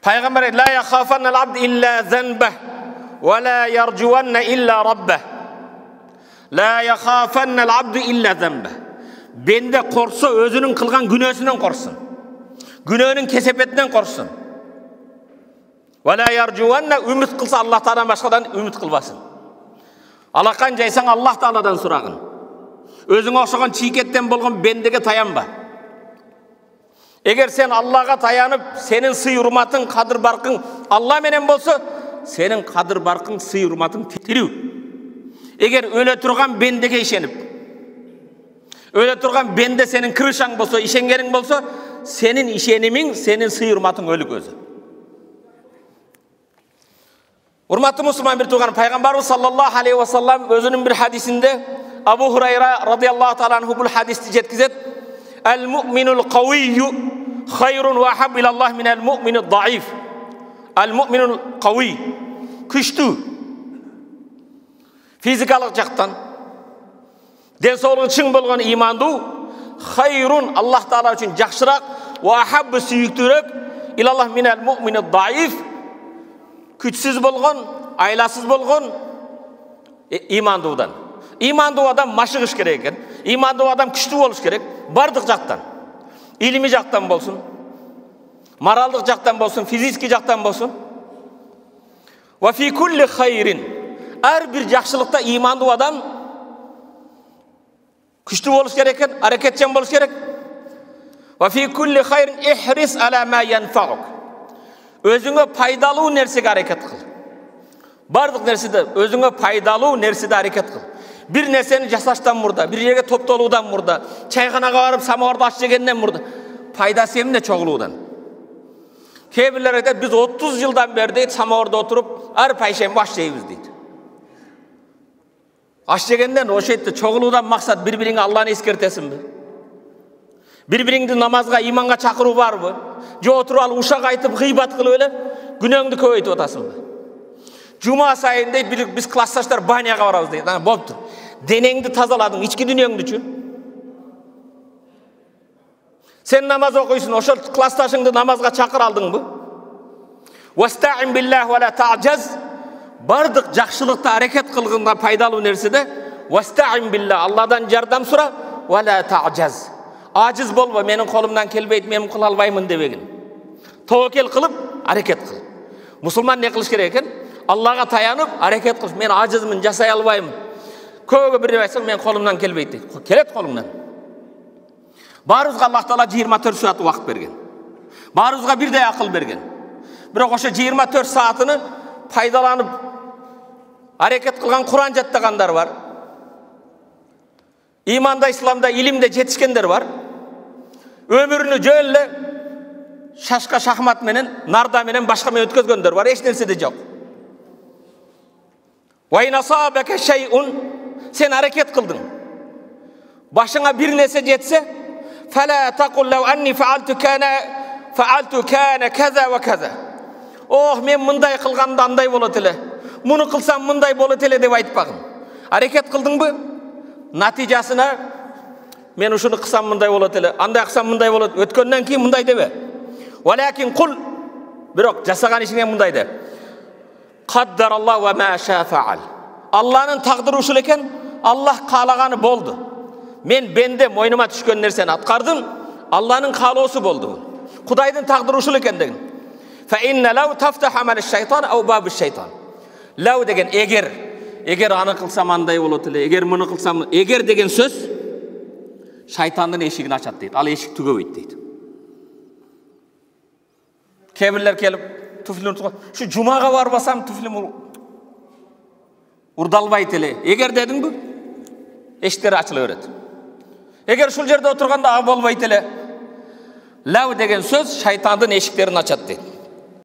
Пайғамбар ла яхафаннал абд илля занбах ва ла яржуанна илля раббах. Ла яхафаннал абд илля занбах. Бенде қорқса өзінің қылған күнәсінен қорқсын. Күнәнің кесепетінен қорқсын. Ва ла яржуанна, үміт қылса Аллах Тағаладан башқадан үміт қылбасын. Алақан жайсаң Аллах Тағаладан сұрағын. Өзің оқшаған чикеттен болған бендеге таянба. Егер сен Аллаға таянып, сенің сый урматың, қадыр барқың Алла менен болса, сенің қадыр барқың, сый урматың тирүү. Егер өле тұрған бендеге ишеніп, өле тұрған бенде сенің кірішаң болса, ишенгенің болса, сенің ишенімің, сенің сый урматың өлік өзі. Урматты мұсылман бір туған пайғамбарымыз саллаллаху алейхи ва саллам өзінің бір хадисінде Абу Хурайра радиаллаху таала анху бұл хадисті жеткізеді. Әл-муъминул қауийю хайрун ва ахаббу илаллах минал муъминид даиф. Әл-муъминул қауий, күшті, физикалық жақтан денсаулығы чың болған иманды хайрун, Аллах Таала үшін жақсырақ, ва ахаббу сүйіктірек илаллах минал муъминид даиф, күшсіз болған, айласыз болған имандыдан. Иманды адам машығыш керек екен. Иманды адам күшті болыш керек. Бардық жақтан. Илimi жақтан болсын. Моралдық жақтан болсын, физически жақтан болсын. Ва фи кулли хайрин. Әрбір жақсылықта иманды адам күшті болыш керек екен, әрекетшен болыш керек. Ва фи кулли хайрин ихрис ала ма янфаук. Өзіңе пайдалы нәрсеге әрекет қыл. Бардық нәрседе өзіңе пайдалы нәрседе әрекет қыл. Bir нәрсені жасаштан мұрда, bir жерге топтолудан мұрда, чайханаға барып самауырды аш жегеннен мұрда, пайдасы емне чоғылудан. Кейбірлер айтады, біз 30 жылдан бері дейді, самауырда отырып, әр пайшембі аш жейбіз дейді. Аш жегеннен о шетті чоғылудан мақсат бір-біріңе Алланы ескертесін бі? Bir-біріңді намазға, иманға чақыру бар бі? Же отыру ал ушақ айтып, ғибат қылу өлі, күнеңді көбейтіп отасың бі? Cuma sayında biz klastaşlar banyaga varabız deydi. Boptu. Denengdi tazaladın, içki dünyangdı üçün. Sen namaz okuysun, oşol klastaşыңды namazga çakır aldın mı? Vesta'in billah ve la ta'caz. Bardık жақшылықта hareket kılgında paydalı nersede. Vesta'in billah, Allah'dan jardam sura ve la ta'caz. Aciz bolma, menin kolumdan kelbeyt, men kıla albaymın debegin. Tevekkel kılıp hareket kıl. Musulman ne kılış gerek eken? Allah'a tayanıp hareket kılış. Men acizmin, жасай албаймын. Көбі бір айтсаң, мен қолымнан келбейді дейді. Келет қолыңнан. Барымызға Аллах Таала 24 saat уақыт берген. Барымызға бірдей ақыл берген. Бірақ осы 24 saatını пайдаланып hareket қылған Құран жаттағандар бар. Иманда, исламда, илимде жетішкендер бар. Өміріні жөлі шашқа шахмат менен, нарда менен, башқа мен өткізгендер бар. Еш нәрсе де жоқ. Вайн асабака шайун, сен hareket қылдың. Башыңа бір нәрсе жетсе, фала тақул лау анни фаалту кана каза ва каза. Ох, мен мындай қылғанда андай болады еле. Мұны қылсам мындай болады еле деп айтпағын. Hareket қылдың бі? Натижасына мен ушуну қылсам мындай болады еле, андай қылсам мындай болады. Өткеннен кейін мындай дебе. Валакин құл, бірақ жасаған ішіңнен мындай де. Qaddar Allah ve ma şa faal. Allah'ın taqdiri uşul eken, Allah қалағаны болды. Men bende moynuma düşkön nerseni atqardım, Allah'ın qaloosu boldu. Kudayдын taqdiri uşul eken degin. Fa inna law taftaha mal şeytan aw bab şeytan. Law degen eger аны qılsam андай болады эле, eger мұны qılsam, eger деген söz şeytandын eşigini açat deydi. Al eşik tügöbeyt deydi. Kebirler kelip tuflini tutqan. Şu cumaga barbasam tuflim urdalbayt ele. Eger dedin bu, eşikteri açıla berет. Eger şul jerde oturganda bolbayt ele. Law degen söz şeytandын eşiklerini açat deydi.